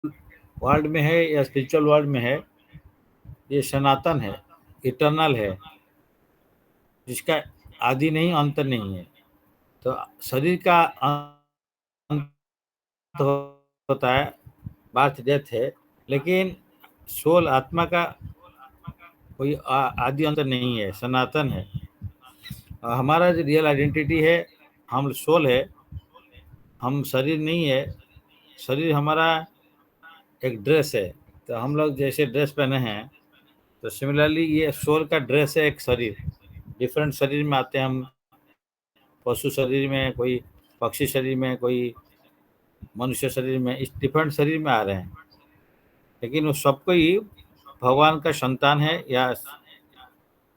World में है या स्पिरिचुअल वर्ल्ड में है, ये सनातन है, इटर्नल है, जिसका आदि नहीं अंत नहीं है। तो शरीर का अंत होता है, बर्थ डेथ है, लेकिन सोल आत्मा का कोई आदि अंत नहीं है, सनातन है। हमारा जो रियल आइडेंटिटी है, हम सोल है, हम शरीर नहीं है। शरीर हमारा एक ड्रेस है, तो हम लोग जैसे ड्रेस पहने हैं, तो सिमिलरली ये सोल का ड्रेस है, एक शरीर। डिफरेंट शरीर में आते हैं हम, पशु शरीर में, कोई पक्षी शरीर में, कोई मनुष्य शरीर में, इस डिफरेंट शरीर में आ रहे हैं, लेकिन वो सबको ही भगवान का संतान है या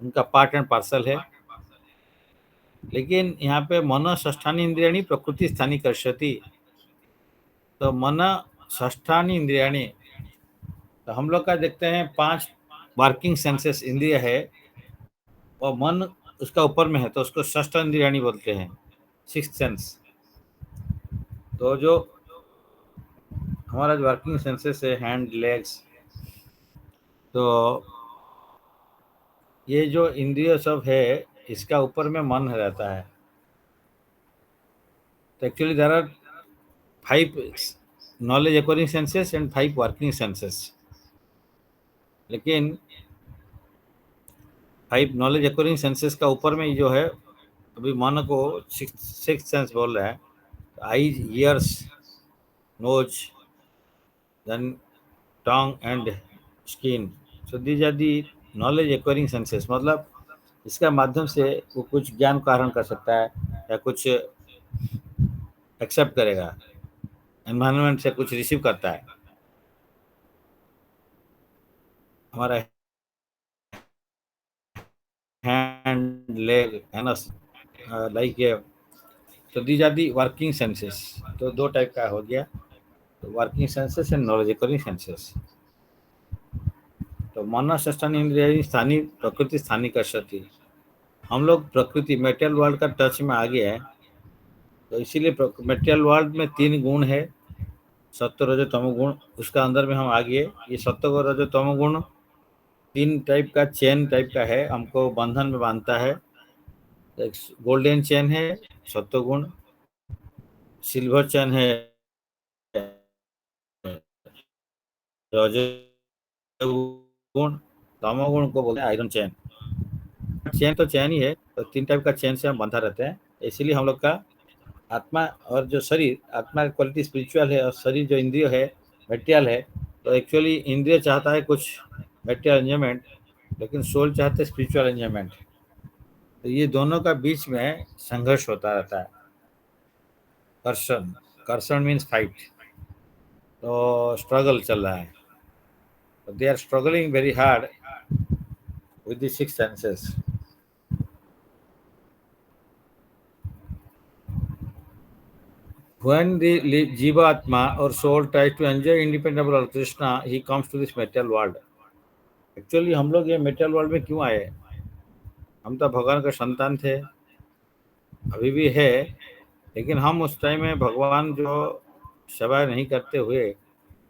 उनका पार्ट एंड पार्सल है। लेकिन यहाँ पे मन षष्ठानी इंद्रियाणी प्रकृति स्थानी कर्षति, तो मन षष्ठानी इंद्रियाणी, तो हम लोग का देखते हैं 5 वर्किंग सेंसेस इंद्रिय है, और मन उसका ऊपर में है, तो उसको षष्ठ इंद्रियाणी बोलते हैं, 6th सेंस। तो जो हमारा जो वर्किंग सेंसेस है, हैंड, लेग्स, तो ये जो इंद्रिय सब है, इसका ऊपर में मन रहता है। तो actually there are 5 knowledge acquiring senses and 5 working senses, लेकिन 5 नॉलेज एक्वायरिंग सेंसेस का ऊपर में जो है, अभी मन को 6th सेंस बोल रहा है, eyes, ears, nose, then tongue and skin. So these are the knowledge acquiring senses, मतलब इसका माध्यम से वो कुछ ज्ञान का आहरण कर सकता है, या कुछ एक्सेप्ट करेगा, एनवायरनमेंट से कुछ रिसीव करता है। हमारा हैंड, लेग है ना, लाइक, तो these are the working senses. तो 2 टाइप का हो गया, तो working senses and knowledge acquiring senses. तो मन षष्ठानी इंद्रियाणी स्थानीय प्रकृति स्थानीय कर्षति, हम लोग प्रकृति मेटेरियल वर्ल्ड का टच में आ गया है, तो इसीलिए मेटेरियल वर्ल्ड में 3 गुण है, सत्व, रजो, तमो गुण, उसका अंदर में हम आ गए। ये सत्व, रजो, तमो गुण 3 टाइप का चेन टाइप का है, हमको बंधन में बांधता है। एक गोल्डन चेन है सत्व गुण, सिल्वर चेन है रजो गुण, तमो गुण को बोलते हैं आयरन चेन। चेन तो चेन ही है, तो 3 टाइप का चेन से हम बंधा रहते हैं। इसीलिए हम लोग का आत्मा और जो शरीर, आत्मा की क्वालिटी स्पिरिचुअल है, और शरीर जो इंद्रिय है मेटेरियल है। तो एक्चुअली इंद्रिय चाहता है कुछ मेटेरियल एंजॉयमेंट, लेकिन सोल चाहते है स्पिरिचुअल एंजॉयमेंट। तो ये दोनों का बीच में संघर्ष होता रहता है। कर्षण, कर्षण मीन्स फाइट, तो स्ट्रगल चल रहा है। They are struggling very hard with the 6 senses. When the Jivatma or soul tries to enjoy independent of Krishna, he comes to this material world. Actually हम लोग ये मेटेरियल वर्ल्ड में क्यों आए? हम तो भगवान के संतान थे, अभी भी है, लेकिन हम उस टाइम में भगवान जो सेवा नहीं करते हुए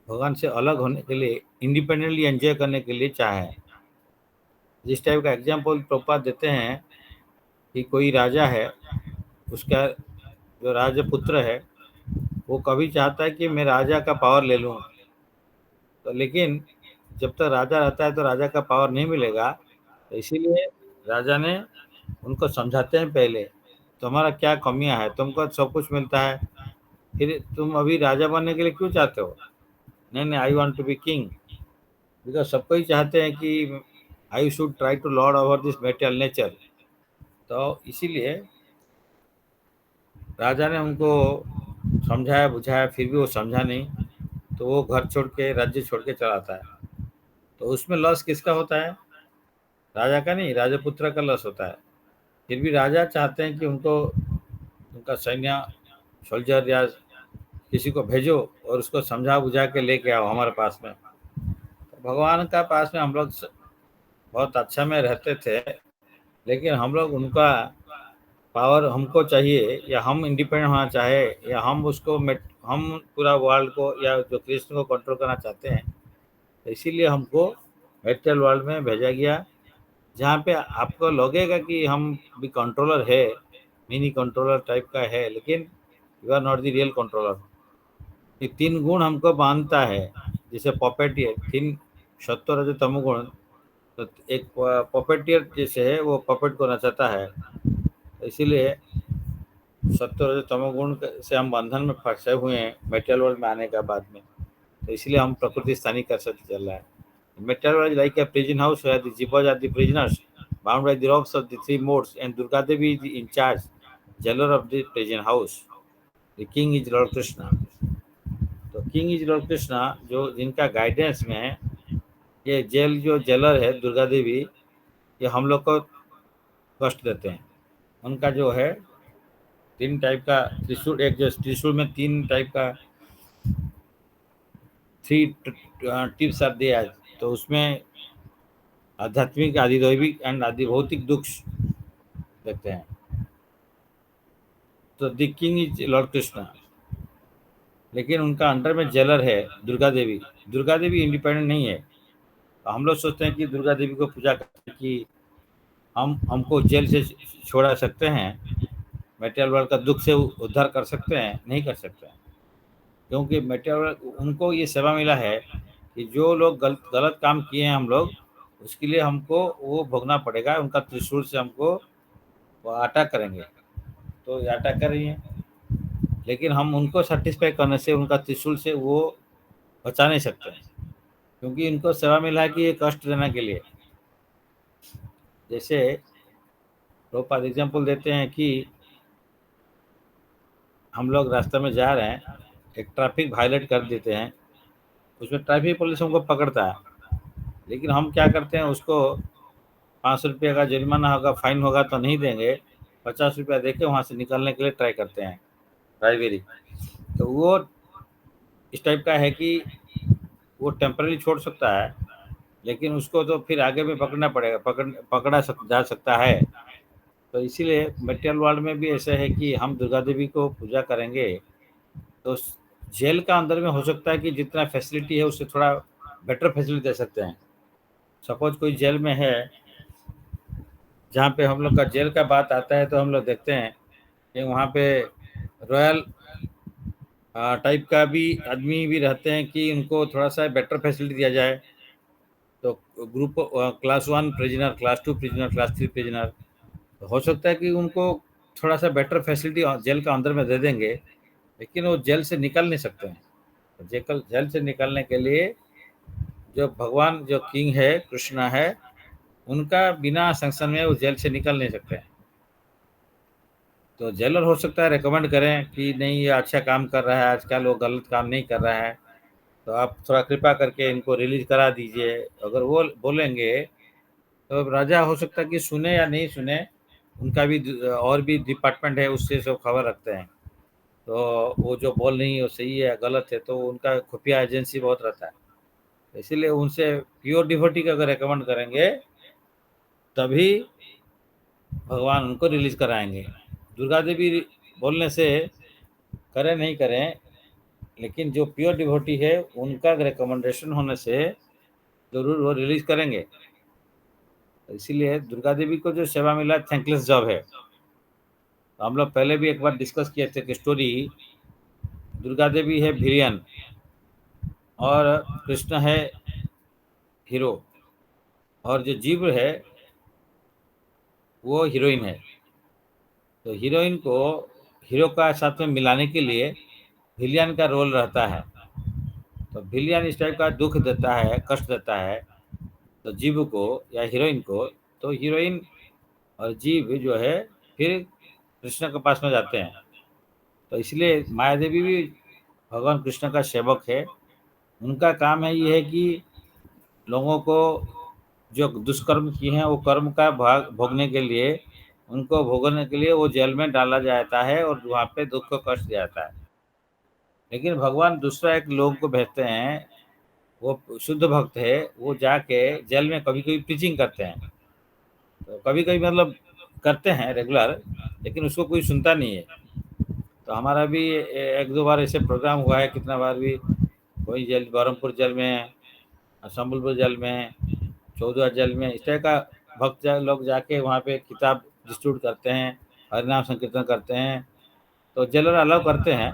भगवान से अलग होने के लिए, इंडिपेंडेंटली एंजॉय करने के लिए चाहे। जिस टाइप का एग्जाम्पल प्रभुपाद देते हैं कि कोई राजा है, उसका जो राजपुत्र है, वो कभी चाहता है कि मैं राजा का पावर ले लूँ, तो लेकिन जब तक राजा रहता है तो राजा का पावर नहीं मिलेगा। तो इसीलिए राजा ने उनको समझाते हैं पहले, तुम्हारा क्या कमियां है, तुमको सब कुछ मिलता है, फिर तुम अभी राजा बनने के लिए क्यों चाहते हो? नहीं नहीं, I want to be king, because सबको ही चाहते हैं कि I should try to lord over this material nature. तो इसीलिए राजा ने उनको समझाया बुझाया, फिर भी वो समझा नहीं, तो वो घर छोड़ के, राज्य छोड़ के चला आता है। तो उसमें लॉस किसका होता है? राजा का नहीं, राजपुत्र का लॉस होता है। फिर भी राजा चाहते हैं कि उनको, उनका सैन्य सोल्जर या किसी को भेजो और उसको समझा बुझा के लेके आओ हमारे पास में। तो भगवान का पास में हम लोग बहुत अच्छा में रहते थे, लेकिन हम लोग उनका पावर हमको चाहिए, या हम इंडिपेंडेंट होना चाहे, या हम उसको हम पूरा वर्ल्ड को या जो कृष्ण को कंट्रोल करना चाहते हैं, तो इसीलिए हमको मेटल वर्ल्ड में भेजा गया, जहाँ पे आपको लगेगा कि हम भी कंट्रोलर है, मिनी कंट्रोलर टाइप का है, लेकिन you are not the real controller. ये तीन गुण हमको बांधता है, जैसे पॉपेटियर तीन सत्व रज तमोगुण। तो एक पॉपेटियर जैसे है वो पॉपेट को नचाता है, तो इसीलिए सत्व रज तमोगुण से हम बंधन में फंसे हुए हैं मेटल वर्ल्ड में आने का बाद में। तो इसलिए हम प्रकृति स्थानीय कर सकते चल रहा है। Metal world like a prison house where the jibbas are the prisoners bound by the ropes of the three modes, and Durga Devi is the in charge jailer of the prison house. The king is Lord Krishna. तो king is Lord Krishna, जो जिनका guidance में है ये jail, जो jailer है दुर्गा देवी, ये हम लोग को कष्ट देते हैं। उनका जो है तीन टाइप का त्रिशूल, एक जो त्रिशूल में तीन टाइप का थ्री टिप्स आर दिया, तो उसमें आध्यात्मिक, आदिदैविक एंड आदि भौतिक दुख देखते हैं। तो the king is Lord Krishna, लेकिन उनका अंडर में जेलर है दुर्गा देवी। दुर्गा देवी इंडिपेंडेंट नहीं है। तो हम लोग सोचते हैं कि दुर्गा देवी को पूजा करके कि हम हमको जेल से छोड़ा सकते हैं, मेटेरियल वर्ल्ड का दुख से उद्धार कर सकते हैं, नहीं कर सकते हैं। क्योंकि मेटेरियल उनको ये सेवा मिला है कि जो लोग गलत गलत काम किए हैं हम लोग, उसके लिए हमको वो भोगना पड़ेगा। उनका त्रिशूल से हमको वो अटैक करेंगे, तो ये अटैक कर रही हैं, लेकिन हम उनको सेटिस्फाई करने से, उनका त्रिशूल से वो बचा नहीं सकते हैं, क्योंकि इनको सेवा मिला है कि ये कष्ट देने के लिए। जैसे प्रभुपाद एग्जाम्पल देते हैं कि हम लोग रास्ते में जा रहे हैं, एक ट्रैफिक वायलेट कर देते हैं, उसमें ट्रैफिक पुलिस हमको पकड़ता है, लेकिन हम क्या करते हैं, उसको 500 रुपये का जुर्माना होगा, फाइन होगा तो नहीं देंगे, 50 रुपया दे के वहाँ से निकलने के लिए ट्राई करते हैं, ड्राइवरी। तो वो इस टाइप का है कि वो टेम्पररी छोड़ सकता है, लेकिन उसको तो फिर आगे भी पकड़ना पड़ेगा, जा सकता है। तो इसीलिए मटेरियल वर्ल्ड में भी ऐसा है कि हम दुर्गा देवी को पूजा करेंगे तो जेल का अंदर में हो सकता है कि जितना फैसिलिटी है उससे थोड़ा बेटर फैसिलिटी दे सकते हैं। सपोज कोई जेल में है, जहाँ पे हम लोग का जेल का बात आता है, तो हम लोग देखते हैं कि वहाँ पे रॉयल टाइप का भी आदमी भी रहते हैं कि उनको थोड़ा सा बेटर फैसिलिटी दिया जाए। तो group class 1 prisoner, class 2 prisoner, class 3 prisoner, हो सकता है कि उनको थोड़ा सा बेटर फैसिलिटी जेल का अंदर में दे देंगे, लेकिन वो जेल से निकल नहीं सकते हैं। तो जेल से निकलने के लिए जो भगवान, जो किंग है कृष्णा है, उनका बिना संक्शन में वो जेल से निकल नहीं सकते हैं। तो जेलर हो सकता है रिकमेंड करें कि नहीं ये अच्छा काम कर रहा है, आजकल वो गलत काम नहीं कर रहा है, तो आप थोड़ा कृपा करके इनको रिलीज करा दीजिए। अगर वो बोलेंगे तो राजा हो सकता है कि सुने या नहीं सुने, उनका भी और भी डिपार्टमेंट है, उससे सब खबर रखते हैं। तो वो जो बोल रही है वो सही है या गलत है, तो उनका खुफिया एजेंसी बहुत रहता है। इसीलिए उनसे प्योर डिवोटी का अगर रिकमेंड करेंगे तभी भगवान उनको रिलीज कराएंगे। दुर्गा देवी बोलने से करें नहीं करें, लेकिन जो प्योर डिवोटी है उनका रिकमेंडेशन होने से जरूर वो रिलीज करेंगे। इसीलिए दुर्गा देवी को जो सेवा मिला थैंकलेस जॉब है। तो हम लोग पहले भी एक बार डिस्कस किए थे कि स्टोरी, दुर्गा देवी है विलियन और कृष्ण है हीरो, और जो जीव है वो हीरोइन है। तो हीरोइन को हीरो का साथ में मिलाने के लिए विलियन का रोल रहता है। तो विलियन इस टाइप का दुख देता है, कष्ट देता है तो जीव को या हीरोइन को। तो हीरोइन और जीव जो है फिर कृष्ण के पास में जाते हैं। तो इसलिए माया देवी भी भगवान कृष्ण का सेवक है। उनका काम है ये है कि लोगों को जो दुष्कर्म किए हैं वो कर्म का भाग भोगने के लिए, उनको भोगने के लिए वो जेल में डाला जाता है और वहाँ पे दुख को कष्ट दिया जाता है। लेकिन भगवान दूसरा एक लोग को भेजते हैं, वो शुद्ध भक्त है, वो जाके जेल में कभी कभी प्रीचिंग करते हैं। तो कभी कभी मतलब करते हैं रेगुलर, लेकिन उसको कोई सुनता नहीं है। तो हमारा भी एक दो बार ऐसे प्रोग्राम हुआ है, कितना बार भी, कोई जल बरहमपुर जल में, संबलपुर जल में, चौदह जल में, इस तरह का भक्त लोग जाके वहाँ पे किताब डिस्ट्रीब्यूट करते हैं, हरिनाम संकीर्तन करते हैं, तो जेलर अलाउ करते हैं।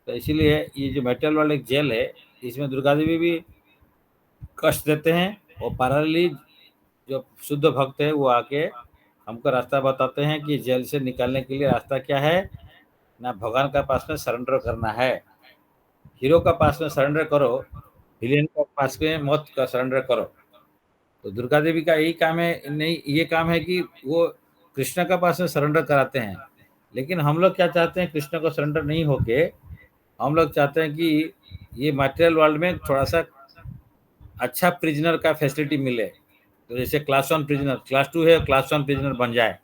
तो इसीलिए ये जो मेटल वाला एक जेल है, इसमें दुर्गा देवी भी कष्ट देते हैं, और पैरेलली जो शुद्ध भक्त है वो आके हमको रास्ता बताते हैं कि जेल से निकलने के लिए रास्ता क्या है, ना भगवान का पास में सरेंडर करना है। हीरो का पास में सरेंडर करो, विलेन का पास में मौत का सरेंडर करो। तो दुर्गा देवी का यही काम है, नहीं ये काम है कि वो कृष्ण का पास में सरेंडर कराते हैं। लेकिन हम लोग क्या चाहते हैं, कृष्ण को सरेंडर नहीं होके हम लोग चाहते हैं कि ये मटेरियल वर्ल्ड में थोड़ा सा अच्छा प्रिजनर का फैसिलिटी मिले। तो जैसे क्लास 1 प्रिजनर, क्लास 2 है, क्लास 1 प्रिजनर बन जाए।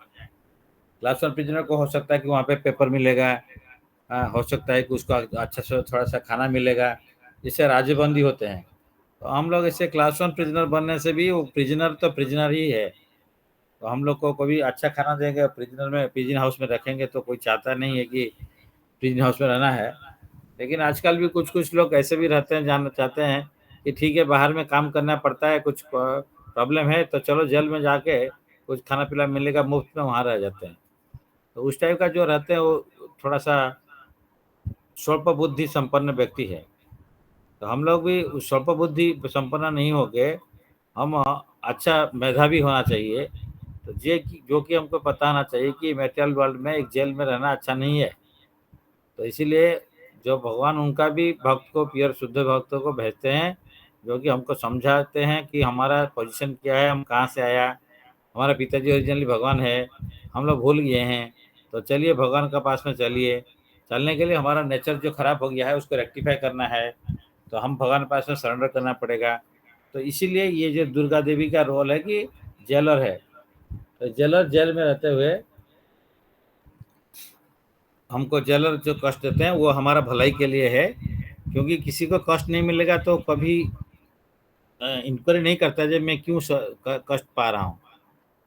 क्लास 1 प्रिजनर को हो सकता है कि वहाँ पे पेपर मिलेगा, हो सकता है कि उसको अच्छा से थोड़ा सा खाना मिलेगा, जिससे राज्यबंदी होते हैं। तो हम लोग ऐसे क्लास 1 प्रिजनर बनने से भी वो प्रिजनर तो प्रिजनर ही है। तो हम लोग को कभी अच्छा खाना देंगे, प्रिजनर में प्रिजन हाउस में रखेंगे, तो कोई चाहता नहीं है कि प्रिजन हाउस में रहना है। लेकिन आजकल भी कुछ कुछ लोग ऐसे भी रहते हैं, जानना चाहते हैं कि ठीक है बाहर में काम करना पड़ता है, कुछ प्रॉब्लम है तो चलो जेल में जाके कुछ खाना पीना मिलेगा मुफ्त में, वहाँ रह जाते हैं। तो उस टाइप का जो रहते हैं वो थोड़ा सा स्वल्प बुद्धि संपन्न व्यक्ति है। तो हम लोग भी उस स्वल्प बुद्धि संपन्न नहीं होके हम अच्छा मेधावी होना चाहिए। तो जो कि हमको पता होना चाहिए कि मेटेरियल वर्ल्ड में एक जेल में रहना अच्छा नहीं है। तो इसीलिए जो भगवान उनका भी भक्त को, प्योर शुद्ध भक्तों को भेजते हैं, जो कि हमको समझाते हैं कि हमारा पोजीशन क्या है, हम कहाँ से आया, हमारा पिताजी ओरिजिनली भगवान है, हम लोग भूल गए हैं। तो चलिए भगवान का पास में चलिए, चलने के लिए हमारा नेचर जो खराब हो गया है उसको रेक्टिफाई करना है, तो हम भगवान के पास में सरेंडर करना पड़ेगा। तो इसीलिए ये जो दुर्गा देवी का रोल है कि जेलर है। तो जेलर जेल में रहते हुए हमको जेलर जो कष्ट देते हैं वो हमारा भलाई के लिए है, क्योंकि किसी को कष्ट नहीं मिलेगा तो कभी इंक्वायरी नहीं करता जब मैं क्यों कष्ट पा रहा हूँ।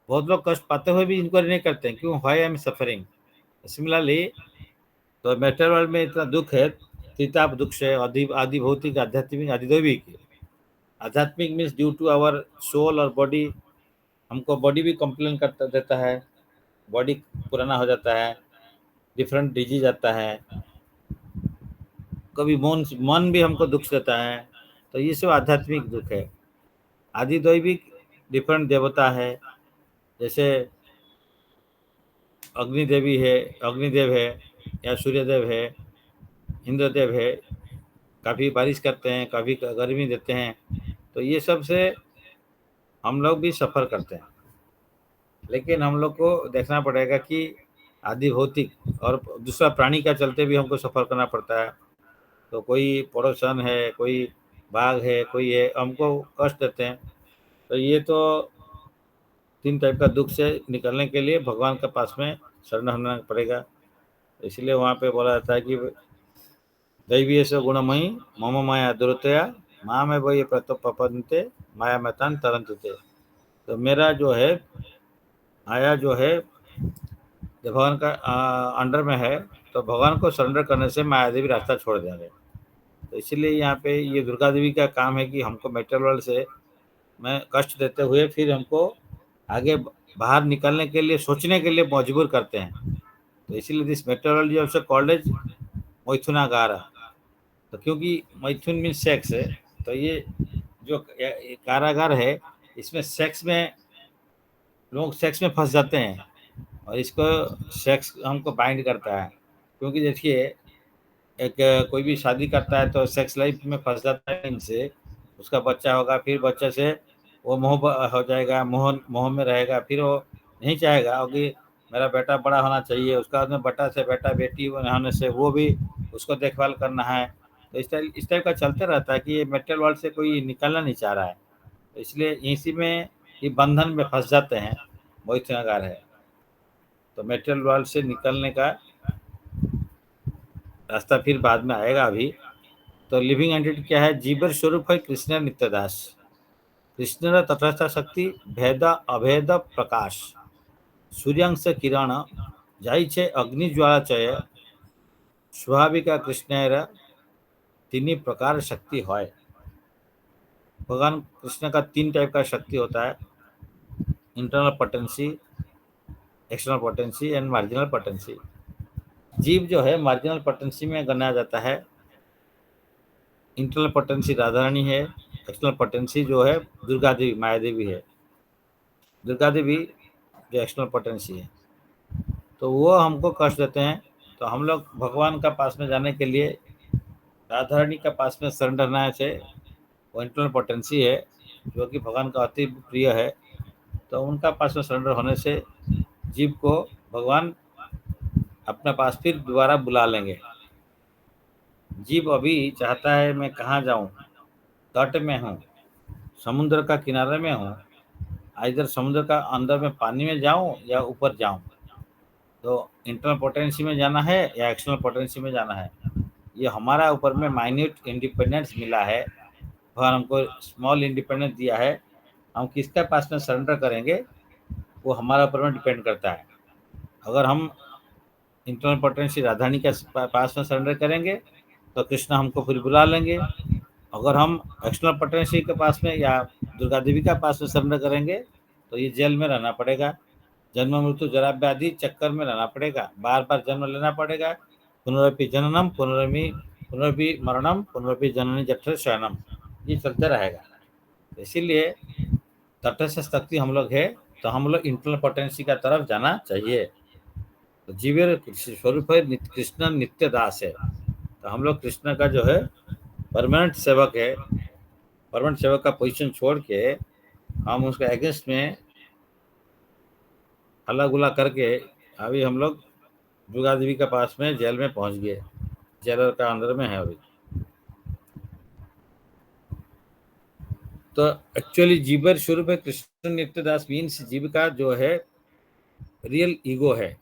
बहुत लोग कष्ट पाते हुए भी इंक्वायरी नहीं करते हैं क्यों, why I am suffering. Similarly तो मेटल वर्ल्ड में इतना दुख है, त्रिताप दुख से आदि आदि भौतिक, आध्यात्मिक, आदिदैविक। आध्यात्मिक means due to our soul और बॉडी, हमको बॉडी भी कंप्लेन करता देता है, बॉडी पुराना हो जाता है, डिफरेंट डिजीज आता है, कभी मन भी हमको दुख देता है। तो ये सब आध्यात्मिक दुख है। आदिदैविक डिफरेंट देवता है, जैसे अग्नि देवी है, अग्निदेव है, या सूर्यदेव है, इंद्रदेव है, कभी बारिश करते हैं, कभी गर्मी देते हैं। तो ये सब से हम लोग भी सफ़र करते हैं। लेकिन हम लोग को देखना पड़ेगा कि आदि भौतिक और दूसरा प्राणी का चलते भी हमको सफ़र करना पड़ता है। तो कोई पड़ोसन है, कोई बाघ है, कोई है, हमको कष्ट देते हैं। तो ये तो 3 टाइप का दुख से निकलने के लिए भगवान के पास में शरण होना पड़ेगा। इसलिए वहाँ पे बोला जाता है कि दैवीयस्य गुणमयी मम माया दुरतया माँ में वही प्रपंते माया में तान तरंतते। तो मेरा जो है आया जो है जब भगवान का अंडर में है, तो भगवान को सरेंडर करने से माया देवी रास्ता छोड़ देंगे। तो इसीलिए यहाँ पे ये दुर्गा देवी का काम है कि हमको मेटल वर्ल्ड से मैं कष्ट देते हुए फिर हमको आगे बाहर निकलने के लिए, सोचने के लिए मजबूर करते हैं। तो इसीलिए दिस मेटल वर्ल्ड जो है कॉल्ड एज मैथुनागार। तो क्योंकि मैथुन मीन सेक्स है, तो ये जो कारागार है, इसमें सेक्स में लोग सेक्स में फंस जाते हैं, और इसको सेक्स हमको बाइंड करता है। क्योंकि देखिए एक कोई भी शादी करता है तो सेक्स लाइफ में फंस जाता है, इनसे उसका बच्चा होगा, फिर बच्चे से वो मोह हो जाएगा, मोह में रहेगा, फिर वो नहीं चाहेगा कि मेरा बेटा बड़ा होना चाहिए, उसका बाद में बेटा से बेटा बेटी होने से वो भी उसको देखभाल करना है। तो इस टाइप का चलते रहता है कि ये मेटल वर्ल्ड से कोई निकलना नहीं चाह रहा है। तो इसलिए इसी में ये बंधन में फंस जाते हैं, बहुत नगार है। तो मेटल वर्ल्ड से निकलने का रास्ता फिर बाद में आएगा अभी। तो लिविंग एंटिटी क्या है, जीवर स्वरूप है कृष्ण नित्यदास, कृष्णर तटस्थ शक्ति भेद अभेद प्रकाश, सूर्यांश किरण जाइ छे अग्नि ज्वाला चय स्वाभाविक कृष्णेर तीन प्रकार शक्ति है। भगवान कृष्ण का 3 टाइप का शक्ति होता है, internal potency, external potency and marginal potency. जीव जो है मार्जिनल पोटेंसी में गना जाता है। इंटरनल पोटेंसी राधा रानी है, एक्सटर्नल पोटेंसी जो है दुर्गा देवी माया देवी है। दुर्गा देवी जो एक्सटर्नल पोटेंसी है, तो वो हमको कष्ट देते हैं। तो हम लोग भगवान का पास में जाने के लिए राधा रानी का पास में सरेंडर होना चाहिए। वो इंटरनल पोटेंसी है जो कि भगवान का अति प्रिय है। तो उनका पास में सरेंडर होने से जीव को भगवान अपने पास फिर दोबारा बुला लेंगे। जीव अभी चाहता है मैं कहाँ जाऊँ, तट में हूँ, समुद्र का किनारे में हूँ, इधर समुद्र का अंदर में पानी में जाऊँ या ऊपर जाऊँ। तो इंटरनल पोटेंसी में जाना है या एक्सटर्नल पोटेंसी में जाना है, ये हमारा ऊपर में माइन्यूट इंडिपेंडेंस मिला है। भगवान हमको स्मॉल इंडिपेंडेंस दिया है। हम किसके पास में सरेंडर करेंगे वो हमारा ऊपर में डिपेंड करता है। अगर हम इंटरनल पोटेंसी राधानी के पास में सरेंडर करेंगे तो कृष्ण हमको फिर बुला लेंगे। अगर हम एक्सटर्नल पोटेंसी के पास में या दुर्गा देवी का पास में सरेंडर करेंगे तो ये जेल में रहना पड़ेगा, जन्म मृत्यु जरा व्याधि चक्कर में रहना पड़ेगा, बार बार जन्म लेना पड़ेगा। पुनरपि जननम पुनरपि मरणम पुनरपि जननी जठर शयनम, ये चलते रहेगा। इसीलिए तटस्थ शक्ति हम लोग है तो हम लोग इंटरनल पोटेंसी का तरफ जाना चाहिए। तो जीवेर स्वरूप है कृष्ण नित्य दास है। तो हम लोग कृष्ण का जो है परमानेंट सेवक है। परमानेंट सेवक का पोजीशन छोड़ के हम उसके अगेंस्ट में हल्ला गुला करके अभी हम लोग दुर्गा देवी के पास में जेल में पहुंच गए, जेलर का अंदर में है अभी। तो एक्चुअली जीवर स्वरूप है कृष्ण नित्यदास मीन्स जीव का जो है रियल ईगो है।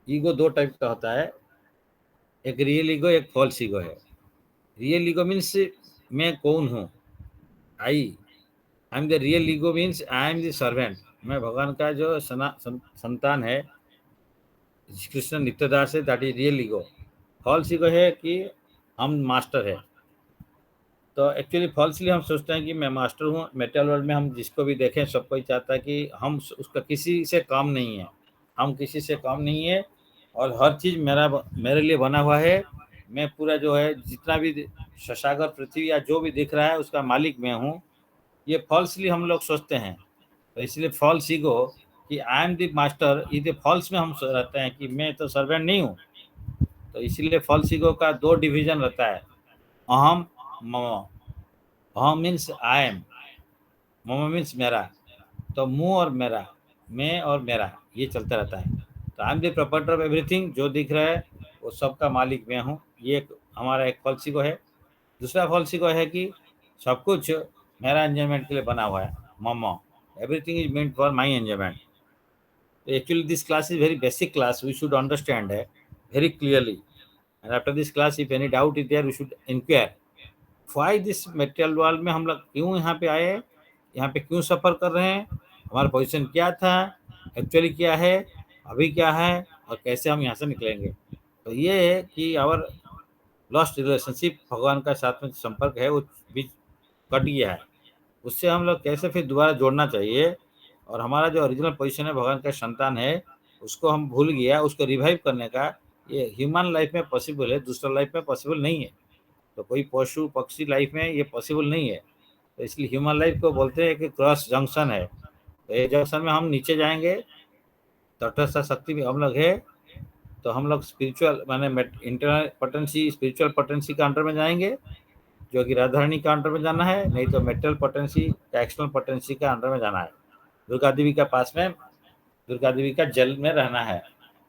ईगो 2 टाइप का होता है, एक रियल ईगो एक फॉल्स ईगो है। रियल ईगो मीन्स मैं कौन हूँ, I am the real ego means I am the servant, मैं भगवान का जो संतान है, कृष्ण नित्यदास है, that is real ego. False ego है कि हम मास्टर है। तो एक्चुअली फॉल्सली हम सोचते हैं कि मैं मास्टर हूँ। मेटल वर्ल्ड में हम जिसको भी देखें सबको ही चाहता है कि हम उसका किसी से काम नहीं है, हम किसी से काम नहीं है और हर चीज़ मेरे लिए बना हुआ है। मैं पूरा जो है जितना भी सागर पृथ्वी या जो भी दिख रहा है उसका मालिक मैं हूँ। ये फॉल्सली हम लोग सोचते हैं। तो इसलिए फॉल्स ईगो कि आई एम द मास्टर, ये फॉल्स में हम रहते हैं कि मैं तो सर्वेंट नहीं हूँ। तो इसीलिए फॉल्स ईगो का 2 डिवीजन रहता है, अहम मम। अहम मीन्स आई एम, मम मीन्स मेरा। तो मुँह और मेरा, मैं और मेरा, ये चलता रहता है। तो आई am the proprietor of everything, जो दिख रहा है वो सबका मालिक मैं हूँ। ये एक हमारा एक फॉल्स ईगो है। दूसरा फॉल्स ईगो है कि सब कुछ मेरा एंजॉयमेंट के लिए बना हुआ है, मम, everything is meant for my enjoyment. Actually, this class is very basic class. We should understand very clearly. And after this class, if any doubt is there, we should inquire. Why this material world में हम लोग क्यों यहाँ पे आए, यहाँ पे क्यों सफ़र कर रहे हैं, हमारा पोजीशन क्या था, एक्चुअली क्या है, अभी क्या है और कैसे हम यहाँ से निकलेंगे। तो ये है कि आवर लॉस्ट रिलेशनशिप भगवान का साथ में संपर्क है वो बीच कट गया है, उससे हम लोग कैसे फिर दोबारा जोड़ना चाहिए। और हमारा जो ओरिजिनल पोजीशन है भगवान का संतान है उसको हम भूल गया, उसको रिवाइव करने का ये ह्यूमन लाइफ में पॉसिबल है, दूसरा लाइफ में पॉसिबल नहीं है। तो कोई पशु पक्षी लाइफ में ये पॉसिबल नहीं है। तो इसलिए ह्यूमन लाइफ को बोलते हैं कि क्रॉस जंक्शन है। तो ये जंक्शन में हम नीचे जाएंगे, तटस्थ शक्ति भी हम लोग है। तो हम लोग स्पिरिचुअल माने इंटरनल पोटेंसी स्पिरिचुअल पोटेंसी का अंडर में जाएंगे, जो कि राधारणी का अंडर में जाना है, नहीं तो मेटल पोटेंसी या एक्सटर्नल पोटेंसी का अंडर में जाना है। दुर्गा देवी का पास में, दुर्गा देवी का जेल में रहना है।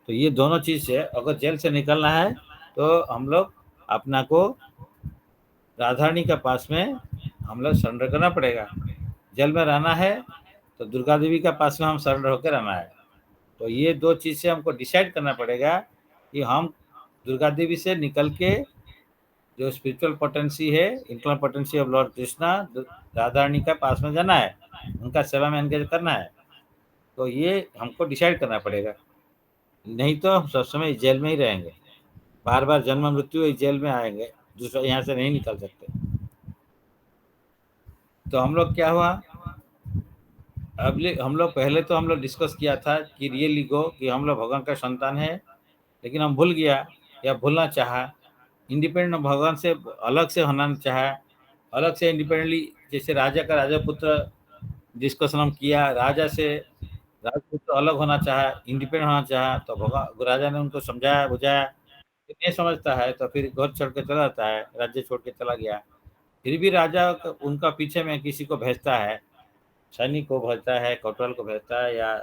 तो ये दोनों चीज़ से अगर जेल से निकलना है तो हम लोग अपना को राधारणी का पास में हम लोग सरेंडर करना पड़ेगा। जेल में रहना है तो दुर्गा देवी का पास में हम सरेंडर होकर रहना है। तो ये 2 चीज़ से हमको डिसाइड करना पड़ेगा कि हम दुर्गा देवी से निकल के जो स्पिरिचुअल पोटेंसी है, internal potency of lord Krishna, Radha Rani का पास में जाना है, उनका सेवा में एंगेज करना है। तो ये हमको डिसाइड करना पड़ेगा, नहीं तो हम सब समय जेल में ही रहेंगे। बार बार जन्म मृत्यु इस जेल में आएंगे, दूसरा यहाँ से नहीं निकल सकते। तो हम लोग क्या हुआ, हम लोग पहले तो हम लोग डिस्कस किया था कि रियल ईगो कि हम लोग भगवान का संतान है, लेकिन हम भूल गया या भूलना चाहा, इंडिपेंडेंट भगवान से अलग से होना चाहा, अलग से इंडिपेंडेंटली, जैसे राजा का राजा पुत्र डिस्कशन हम किया, राजा से राजपुत्र अलग होना चाहा, इंडिपेंडेंट होना चाहा, तो भगवान राजा ने उनको समझाया बुझाया, नहीं समझता है तो फिर घर छोड़ के चला जाता है, राज्य छोड़ के चला गया। फिर भी राजा उनका पीछे में किसी को भेजता है, सैनिक को भेजता है, कोतवाल को भेजता है, या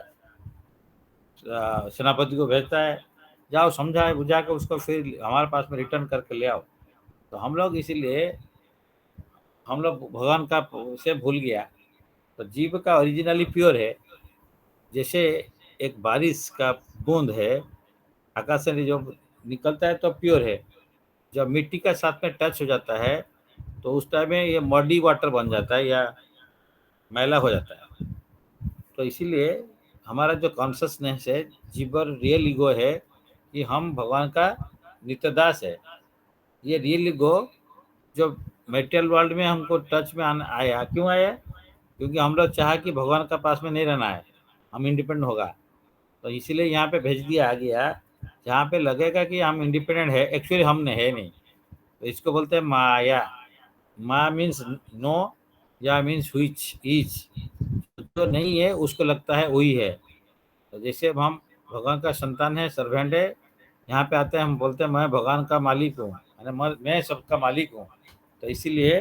सेनापति को भेजता है, जाओ समझाए बुझा के उसको फिर हमारे पास में रिटर्न करके ले आओ। तो हम लोग इसीलिए हम लोग भगवान का से भूल गया। तो जीव का ओरिजिनली प्योर है, जैसे एक बारिश का बूंद है, आकाश से जो निकलता है तो प्योर है, जब मिट्टी का साथ में टच हो जाता है तो उस टाइम में ये मडी वाटर बन जाता है या मैला हो जाता है। तो इसीलिए हमारा जो कॉन्शसनेस है, जीवर रियल ईगो है कि हम भगवान का नित्यदास है। ये रियल ईगो जो मेटेरियल वर्ल्ड में हमको टच में आया, क्यों आया? क्योंकि हम लोग चाहा कि भगवान का पास में नहीं रहना है, हम इंडिपेंडेंट होगा, तो इसीलिए यहाँ पे भेज दिया आ गया, जहाँ पे लगेगा कि हम इंडिपेंडेंट है, एक्चुअली हमने है नहीं। तो इसको बोलते हैं माया। मा मीन्स नो, या मीन्स व्हिच इज, जो नहीं है उसको लगता है वही है। तो जैसे अब हम भगवान का संतान है, सर्वेंट है, यहाँ पे आते हैं हम बोलते हैं मैं भगवान का मालिक हूँ, मैं सबका मालिक हूँ। तो इसीलिए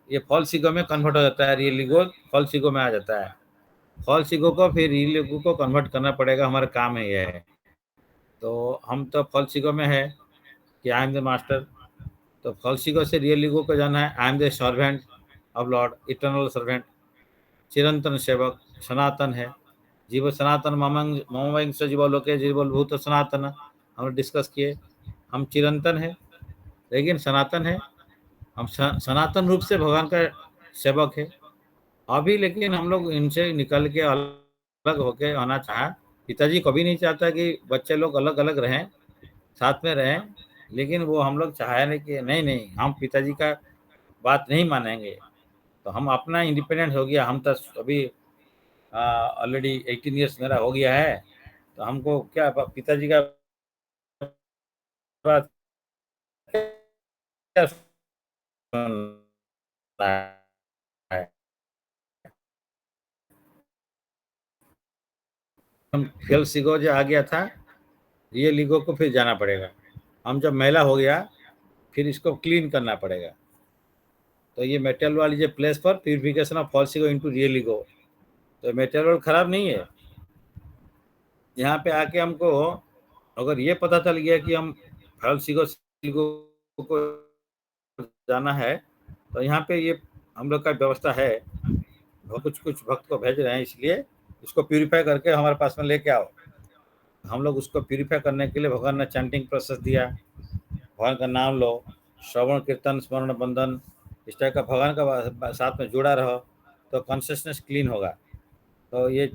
ये फॉल्स ईगो में कन्वर्ट हो जाता है, रियल ईगो फॉल्स ईगो में आ जाता है। फॉल्स ईगो को फिर रियल ईगो को कन्वर्ट करना पड़ेगा, हमारा काम है यह है। तो हम तो फॉल्स ईगो में है कि आई एम द मास्टर, तो फॉल्स ईगो से रियल ईगो को जाना है, I am the servant of lord, eternal servant, चिरंतन सेवक, सनातन है। जीव सनातन ममंग जीव लोके जीवभूत सनातन, हम डिस्कस किए। हम चिरंतन है लेकिन सनातन है, हम सनातन रूप से भगवान का सेवक है अभी, लेकिन हम लोग इनसे निकल के अलग होके आना चाहा। पिताजी कभी नहीं चाहता कि बच्चे लोग अलग अलग रहें, साथ में रहें, लेकिन वो हम लोग चाहे नहीं कि नहीं नहीं हम पिताजी का बात नहीं मानेंगे। तो हम अपना इंडिपेंडेंट हो गया, हम तो अभी ऑलरेडी 18 ईयर्स मेरा हो गया है, तो हमको क्या पिताजी का बात क्या सुनना है। हम खेल सीखो जो आ गया था, रियल ईगो को फिर जाना पड़ेगा। हम जब मैला हो गया फिर इसको क्लीन करना पड़ेगा। तो ये मेटेरियल वाली जो प्लेस पर purification of false ego into real ego, तो मेटेरियल वर्ल्ड खराब नहीं है। यहाँ पे आके हमको अगर ये पता चल गया कि हम फॉल्स ईगो को जाना है, तो यहाँ पे ये हम लोग का व्यवस्था है, कुछ कुछ भक्त को भेज रहे हैं, इसलिए इसको प्यूरिफाई करके हमारे पास में लेके आओ। हम लोग उसको प्यूरिफाई करने के लिए भगवान ने चैंटिंग प्रोसेस दिया, भगवान का नाम लो, श्रवण कीर्तन स्मरण बंधन, इस टाइप का भगवान का साथ में जुड़ा रहो, तो कॉन्शियसनेस क्लीन होगा। तो ये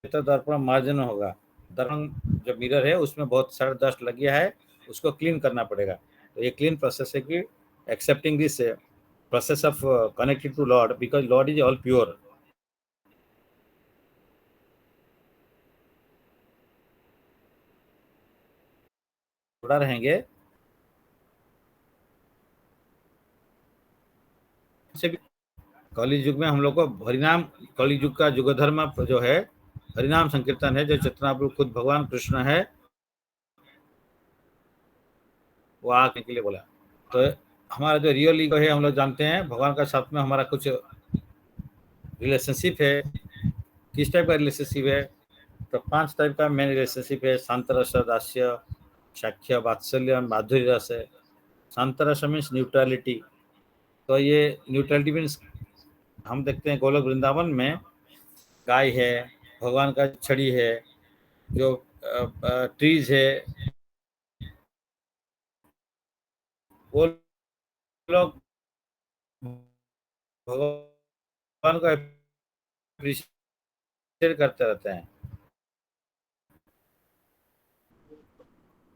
तो दर्पण मार्जन होगा, दर्पण जो मिरर है उसमें बहुत सारा डस्ट लग गया है, उसको क्लीन करना पड़ेगा। तो ये क्लीन प्रोसेस है कि accepting this process of connected to lord, because lord is all pure. जुड़ा रहेंगे से भी। कलि युग में हम लोग को हरिनाम, कलि युग का युग धर्म जो है हरिनाम संकीर्तन है, जो चेतनापुर खुद भगवान कृष्ण है वो आने के लिए बोला। तो हमारा जो रियल ईगो है, हम लोग जानते हैं भगवान का साथ में हमारा कुछ रिलेशनशिप है। किस टाइप का रिलेशनशिप है? तो 5 टाइप का मेन रिलेशनशिप है, शांत रस, दास्य, साख्य, वात्सल्य, माधुर्य रस है। शांत रस मीन्स न्यूट्रलिटी। तो ये न्यूट्रलिटी मीन्स हम देखते हैं गोलोक वृंदावन में गाय है, भगवान का छड़ी है, जो ट्रीज है, वो लोग भगवान को अप्रिशिएट करते रहते हैं।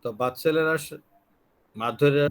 तो बात्सल्य रस, माधुर्य